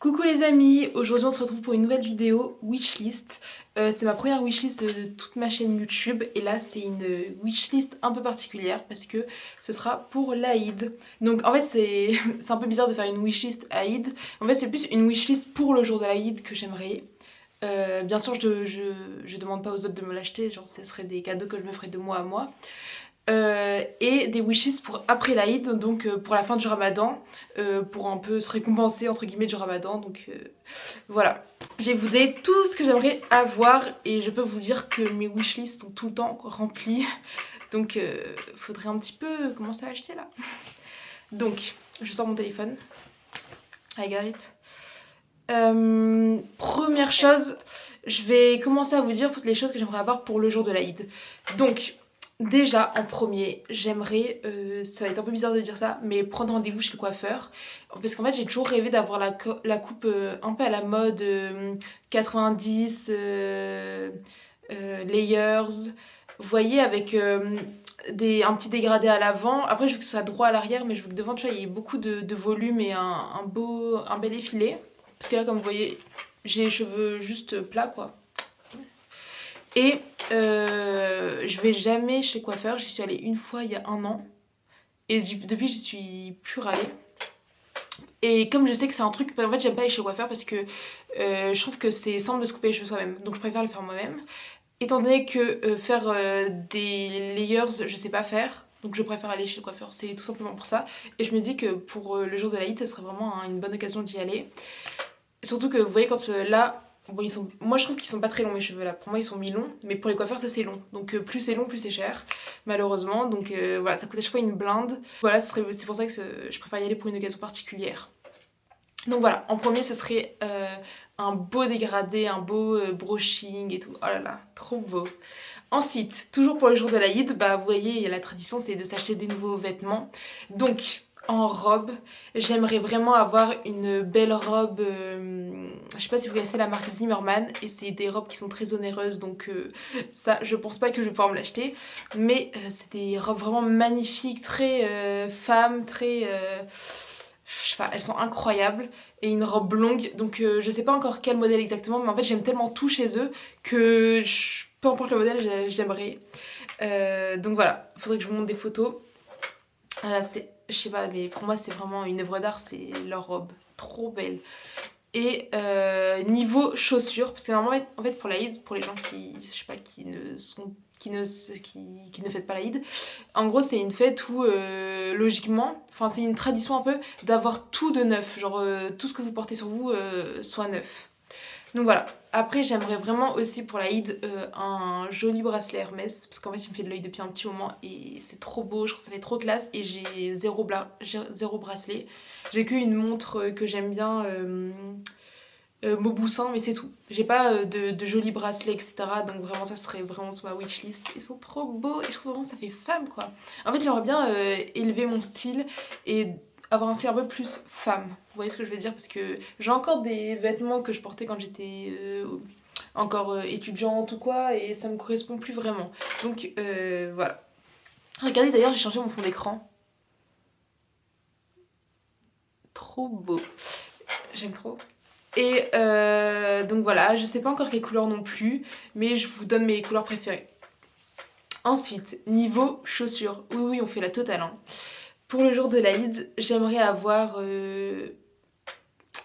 Coucou les amis, aujourd'hui on se retrouve pour une nouvelle vidéo wishlist. C'est ma première wishlist de toute ma chaîne YouTube et là c'est une wishlist un peu particulière parce que ce sera pour l'Aïd. Donc en fait c'est un peu bizarre de faire une wishlist Aïd. En fait c'est plus une wishlist pour le jour de l'Aïd que j'aimerais. Bien sûr je demande pas aux autres de me l'acheter, genre ce serait des cadeaux que je me ferais de mois à mois. Et des wishes pour après l'Aïd, donc pour la fin du Ramadan, pour un peu se récompenser entre guillemets du Ramadan. Donc voilà. J'ai vous donné tout ce que j'aimerais avoir et je peux vous dire que mes wishlists sont tout le temps remplies. Donc faudrait un petit peu commencer à acheter là. Donc je sors mon téléphone. I got it. Première chose, je vais commencer à vous dire toutes les choses que j'aimerais avoir pour le jour de l'Aïd. Donc déjà, en premier, j'aimerais, ça va être un peu bizarre de dire ça, mais prendre rendez-vous chez le coiffeur. Parce qu'en fait, j'ai toujours rêvé d'avoir la coupe un peu à la mode 90, layers. Vous voyez, avec un petit dégradé à l'avant. Après, je veux que ce soit droit à l'arrière, mais je veux que devant, tu vois, il y ait beaucoup de volume et un bel effilé. Parce que là, comme vous voyez, j'ai les cheveux juste plats, quoi. Et je vais jamais chez le coiffeur. J'y suis allée une fois il y a un an. Et depuis, j'y suis plus rallée. Et comme je sais que c'est un truc, en fait, j'aime pas aller chez le coiffeur parce que je trouve que c'est simple de se couper les cheveux soi-même. Donc je préfère le faire moi-même. Étant donné que faire des layers, je sais pas faire. Donc je préfère aller chez le coiffeur. C'est tout simplement pour ça. Et je me dis que pour le jour de l'Aïd, ça serait vraiment une bonne occasion d'y aller. Surtout que vous voyez, quand là. Bon, moi je trouve qu'ils sont pas très longs mes cheveux là. Pour moi ils sont mi-longs, mais pour les coiffeurs ça c'est long. Donc plus c'est long, plus c'est cher, malheureusement. Donc voilà, ça coûte à chaque fois une blinde. Voilà, c'est pour ça que je préfère y aller pour une occasion particulière. Donc voilà, en premier ce serait un beau dégradé, un beau brushing et tout. Oh là là, trop beau. Ensuite, toujours pour le jour de l'Aïd, bah vous voyez, la tradition c'est de s'acheter des nouveaux vêtements. Donc en robe, j'aimerais vraiment avoir une belle robe. Je sais pas si vous connaissez la marque Zimmermann et c'est des robes qui sont très onéreuses, donc ça je pense pas que je vais pouvoir me l'acheter. Mais c'est des robes vraiment magnifiques, très femmes, très. Je sais pas, elles sont incroyables. Et une robe longue, donc je sais pas encore quel modèle exactement, mais en fait j'aime tellement tout chez eux que peu importe le modèle, j'aimerais. Donc voilà, il faudrait que je vous montre des photos. Voilà, je sais pas, mais pour moi c'est vraiment une œuvre d'art, c'est leur robe, trop belle. Et niveau chaussures, parce que normalement en fait pour l'Aïd, pour les gens qui, je sais pas, qui ne fêtent pas l'Aïd, en gros c'est une fête où logiquement, enfin c'est une tradition un peu d'avoir tout de neuf, genre tout ce que vous portez sur vous soit neuf. Donc voilà. Après, j'aimerais vraiment aussi pour l'Aïd un joli bracelet Hermès. Parce qu'en fait, il me fait de l'œil depuis un petit moment et c'est trop beau. Je trouve que ça fait trop classe. Et j'ai zéro bracelet. J'ai qu'une montre que j'aime bien, Mauboussin, mais c'est tout. J'ai pas de jolis bracelets, etc. Donc vraiment, ça serait vraiment sur ma wishlist. Ils sont trop beaux et je trouve vraiment que ça fait femme, quoi. En fait, j'aimerais bien élever mon style et avoir un style un peu plus femme. Vous voyez ce que je veux dire? Parce que j'ai encore des vêtements que je portais quand j'étais encore étudiante ou quoi, et ça me correspond plus vraiment. Donc voilà. Regardez d'ailleurs, j'ai changé mon fond d'écran. Trop beau. J'aime trop. Et donc voilà, je sais pas encore quelle couleur non plus, mais je vous donne mes couleurs préférées. Ensuite, niveau chaussures. Oui, oui, on fait la totale, hein. Pour le jour de l'Aïd, j'aimerais avoir.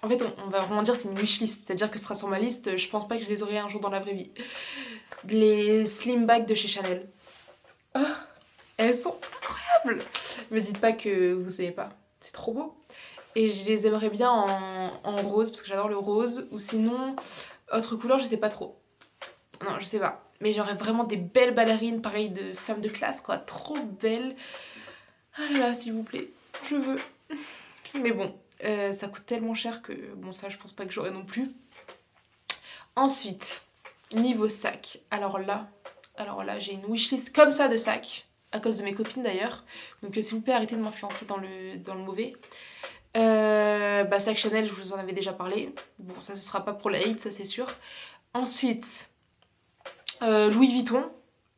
En fait, on va vraiment dire c'est une wishlist, c'est-à-dire que ce sera sur ma liste, je pense pas que je les aurai un jour dans la vraie vie. Les slim bags de chez Chanel. Oh, elles sont incroyables! Me dites pas que vous savez pas, c'est trop beau. Et je les aimerais bien en rose, parce que j'adore le rose, ou sinon, autre couleur, je sais pas trop. Non, je sais pas. Mais j'aurais vraiment des belles ballerines, pareil, de femmes de classe, quoi, trop belles. Ah là là, s'il vous plaît, je veux. Mais bon, ça coûte tellement cher que, bon, ça, je pense pas que j'aurai non plus. Ensuite, niveau sac. Alors là, j'ai une wishlist comme ça de sacs, à cause de mes copines d'ailleurs. Donc s'il vous plaît, arrêtez de m'influencer dans le mauvais. Sac Chanel, je vous en avais déjà parlé. Bon, ça, ce sera pas pour la hate, ça c'est sûr. Ensuite, Louis Vuitton.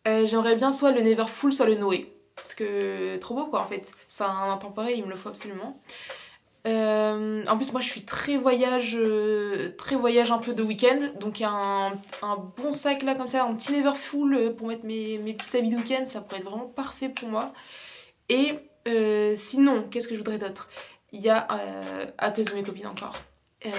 J'aimerais bien soit le Neverfull, soit le Noé. Parce que trop beau quoi en fait. C'est un intemporel, il me le faut absolument. En plus moi je suis très voyage un peu de week-end, donc un bon sac là comme ça, un petit Neverfull pour mettre mes petits habits de week-end, ça pourrait être vraiment parfait pour moi. Et sinon, qu'est-ce que je voudrais d'autre? Il y a, à cause de mes copines encore. Euh,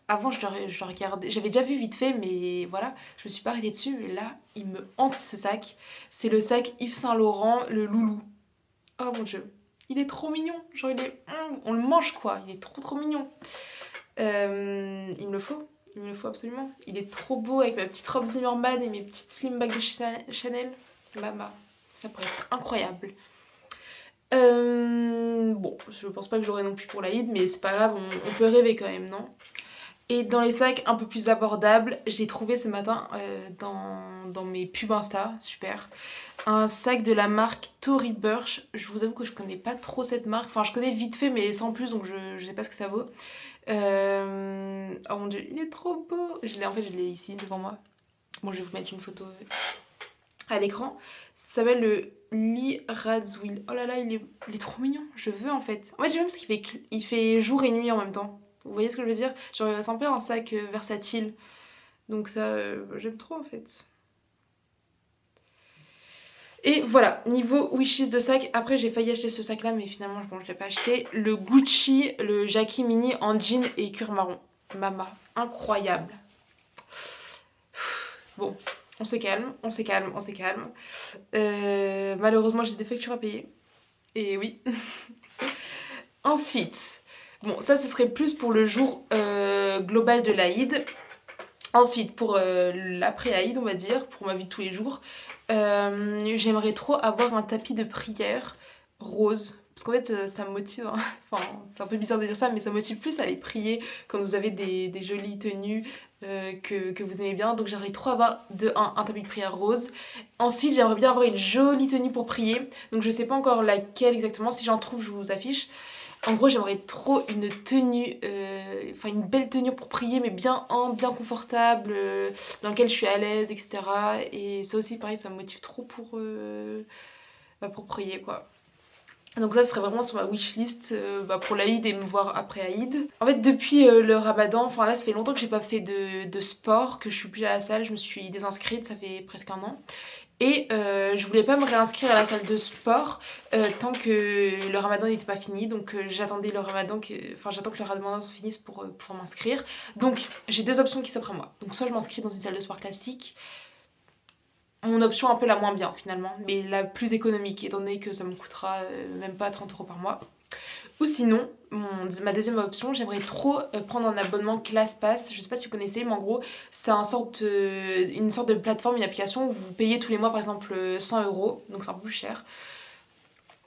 Avant, je le regardais, j'avais déjà vu vite fait, mais voilà, je me suis pas arrêtée dessus. Mais là, il me hante ce sac. C'est le sac Yves Saint Laurent, le loulou. Oh mon dieu, il est trop mignon. Genre, on le mange quoi. Il est trop trop mignon. Il me le faut. Il me le faut absolument. Il est trop beau avec ma petite robe Zimmermann et mes petites slim bags de Chanel. Mama, ça pourrait être incroyable. Bon, je pense pas que j'aurai non plus pour l'Aïd, mais c'est pas grave, on peut rêver quand même, non? Et dans les sacs un peu plus abordables, j'ai trouvé ce matin dans mes pubs Insta, super, un sac de la marque Tory Burch. Je vous avoue que je connais pas trop cette marque, enfin je connais vite fait mais sans plus, donc je sais pas ce que ça vaut. Oh mon dieu, il est trop beau. En fait je l'ai ici devant moi. Bon, je vais vous mettre une photo à l'écran. Ça s'appelle le Lee Radziwill. Oh là là, il est trop mignon. Je veux en fait. En fait, j'aime parce il fait jour et nuit en même temps. Vous voyez ce que je veux dire? Genre, c'est un peu un sac versatile. Donc ça, j'aime trop en fait. Et voilà, niveau wishlist de sac. Après, j'ai failli acheter ce sac là, mais finalement, bon, je l'ai pas acheté. Le Gucci, le Jackie Mini en jean et cuir marron. Mama, incroyable. Bon, on se calme, on se calme, on se calme. Malheureusement, j'ai des factures à payer. Et oui. Ensuite, bon, ça ce serait plus pour le jour global de l'Aïd. Ensuite, pour l'après-Aïd, on va dire, pour ma vie de tous les jours, j'aimerais trop avoir un tapis de prière rose. Parce qu'en fait, ça me motive, hein. Enfin, c'est un peu bizarre de dire ça, mais ça motive plus à aller prier quand vous avez des jolies tenues que vous aimez bien. Donc j'aimerais trop avoir un tapis de prière rose. Ensuite, j'aimerais bien avoir une jolie tenue pour prier. Donc je sais pas encore laquelle exactement. Si j'en trouve, je vous affiche. En gros, j'aimerais trop une tenue, enfin une belle tenue pour prier, mais bien ample, bien confortable, dans laquelle je suis à l'aise, etc. Et ça aussi, pareil, ça me motive trop pour prier, quoi. Donc ça serait vraiment sur ma wishlist pour l'Aïd et me voir après Aïd. En fait depuis le Ramadan, enfin là ça fait longtemps que j'ai pas fait de sport, que je suis plus à la salle, je me suis désinscrite, ça fait presque un an. Et je voulais pas me réinscrire à la salle de sport tant que le Ramadan n'était pas fini. Donc j'attendais le Ramadan, j'attends que le Ramadan se finisse pour m'inscrire. Donc j'ai deux options qui s'offrent à moi. Donc soit je m'inscris dans une salle de sport classique, mon option un peu la moins bien finalement, mais la plus économique étant donné que ça me coûtera même pas 30 € par mois. Ou sinon, ma deuxième option, j'aimerais trop prendre un abonnement ClassPass. Je sais pas si vous connaissez, mais en gros, c'est une sorte de plateforme, une application où vous payez tous les mois par exemple 100 €, donc c'est un peu plus cher.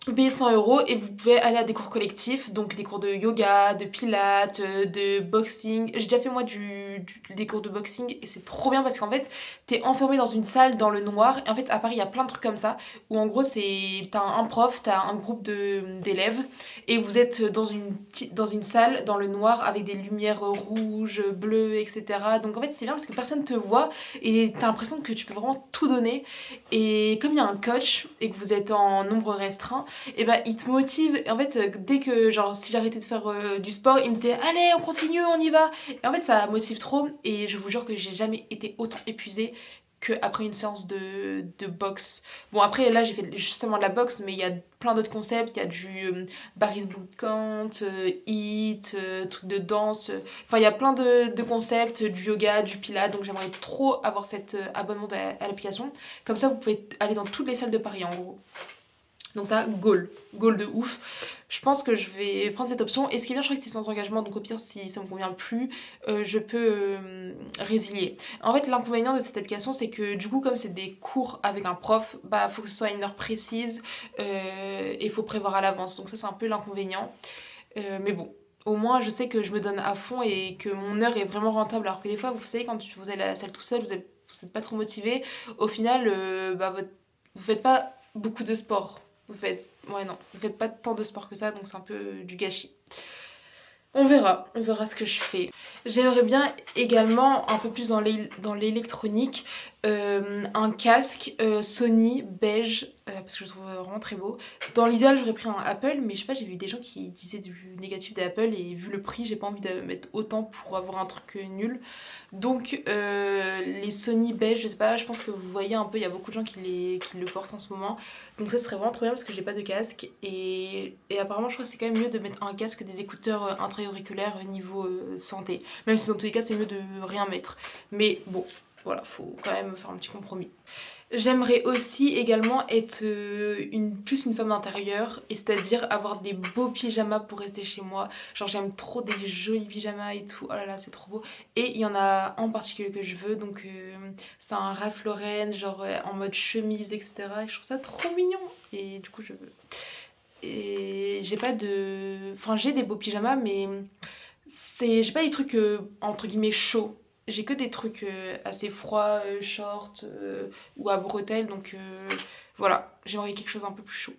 Vous payez 100 € et vous pouvez aller à des cours collectifs, donc des cours de yoga, de pilates, de boxing. J'ai déjà fait moi des cours de boxing et c'est trop bien parce qu'en fait t'es enfermé dans une salle dans le noir. Et en fait à Paris il y a plein de trucs comme ça où en gros t'as un prof, t'as un groupe d'élèves et vous êtes dans une salle dans le noir avec des lumières rouges, bleues, etc. Donc en fait c'est bien parce que personne te voit et t'as l'impression que tu peux vraiment tout donner. Et comme il y a un coach et que vous êtes en nombre restreint, et bah il te motive. Et en fait dès que genre si j'arrêtais de faire du sport, il me disait allez on continue, on y va. Et en fait ça motive trop et je vous jure que j'ai jamais été autant épuisée qu'après une séance de boxe. Bon après là j'ai fait justement de la boxe, mais il y a plein d'autres concepts, il y a du Barry's Bootcamp, HIIT, trucs de danse, enfin il y a plein de concepts, du yoga, du pilates, donc j'aimerais trop avoir cet abonnement à l'application. Comme ça vous pouvez aller dans toutes les salles de Paris en gros. Donc ça, goal de ouf. Je pense que je vais prendre cette option. Et ce qui est bien, je crois que c'est sans engagement, donc au pire, si ça me convient plus, je peux résilier. En fait, l'inconvénient de cette application, c'est que du coup, comme c'est des cours avec un prof, bah faut que ce soit à une heure précise et il faut prévoir à l'avance. Donc ça, c'est un peu l'inconvénient. Mais bon. Au moins, je sais que je me donne à fond et que mon heure est vraiment rentable. Alors que des fois, vous savez, quand vous allez à la salle tout seul, vous êtes pas trop motivé. Au final, vous faites pas beaucoup de sport. Vous faites pas tant de sport que ça, donc c'est un peu du gâchis. On verra ce que je fais. J'aimerais bien également un peu plus dans l'électronique un casque Sony beige parce que je le trouve vraiment très beau. Dans l'idéal j'aurais pris un Apple, mais je sais pas, j'ai vu des gens qui disaient du négatif des Apple et vu le prix j'ai pas envie de mettre autant pour avoir un truc nul. Donc les Sony beige, je sais pas, je pense que vous voyez un peu, il y a beaucoup de gens qui le portent en ce moment. Donc ça serait vraiment trop bien parce que j'ai pas de casque et apparemment je crois que c'est quand même mieux de mettre un casque que des écouteurs intra-auriculaires niveau santé. Même si dans tous les cas c'est mieux de rien mettre. Mais bon, voilà, faut quand même faire un petit compromis. J'aimerais aussi également être plus une femme d'intérieur, et c'est-à-dire avoir des beaux pyjamas pour rester chez moi. Genre j'aime trop des jolis pyjamas et tout, oh là là c'est trop beau. Et il y en a un en particulier que je veux, donc c'est un Ralph Lauren, genre en mode chemise, etc. Et je trouve ça trop mignon, et du coup je veux. Et j'ai pas de... Enfin j'ai des beaux pyjamas, mais j'ai pas des trucs entre guillemets chauds. J'ai que des trucs assez froids, short ou à bretelles, donc voilà, j'aimerais quelque chose un peu plus chaud.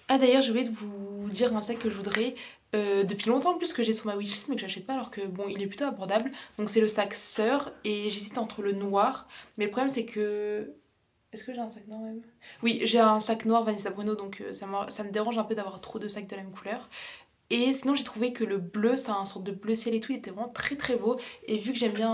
Ah d'ailleurs, j'ai oublié de vous dire un sac que je voudrais depuis longtemps en plus que j'ai sur ma wishlist mais que j'achète pas alors que bon, il est plutôt abordable. Donc c'est le sac Sœur et j'hésite entre le noir, mais le problème c'est que... Est-ce que j'ai un sac noir même? Oui, j'ai un sac noir Vanessa Bruno, donc ça me dérange un peu d'avoir trop de sacs de la même couleur. Et sinon j'ai trouvé que le bleu, c'est un sorte de bleu ciel et tout, il était vraiment très très beau. Et vu que j'aime bien,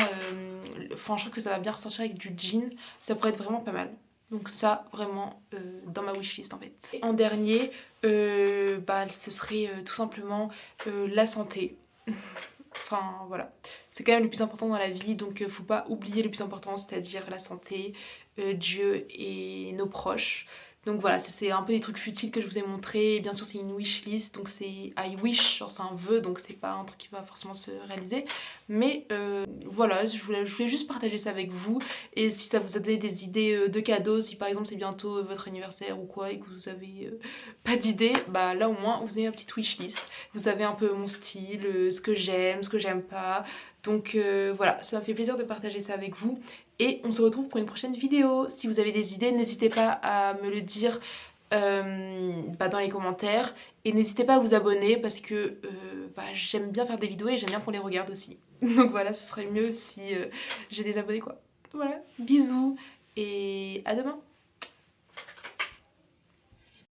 enfin je trouve que ça va bien ressortir avec du jean, ça pourrait être vraiment pas mal. Donc ça vraiment dans ma wishlist en fait. Et en dernier, bah, ce serait tout simplement la santé. Enfin voilà, c'est quand même le plus important dans la vie, donc faut pas oublier le plus important, c'est-à-dire la santé, Dieu et nos proches. Donc voilà, c'est un peu des trucs futiles que je vous ai montrés. Et bien sûr c'est une wish list, donc c'est I wish, genre c'est un vœu, donc c'est pas un truc qui va forcément se réaliser. Mais voilà, je voulais juste partager ça avec vous. Et si ça vous a donné des idées de cadeaux, si par exemple c'est bientôt votre anniversaire ou quoi et que vous avez pas d'idées, bah là au moins vous avez ma petite wish list. Vous savez un peu mon style, ce que j'aime pas. Donc voilà, ça m'a fait plaisir de partager ça avec vous. Et on se retrouve pour une prochaine vidéo. Si vous avez des idées, n'hésitez pas à me le dire bah, dans les commentaires. Et n'hésitez pas à vous abonner parce que bah, j'aime bien faire des vidéos et j'aime bien qu'on les regarde aussi. Donc voilà, ce serait mieux si j'ai des abonnés quoi. Voilà, bisous et à demain.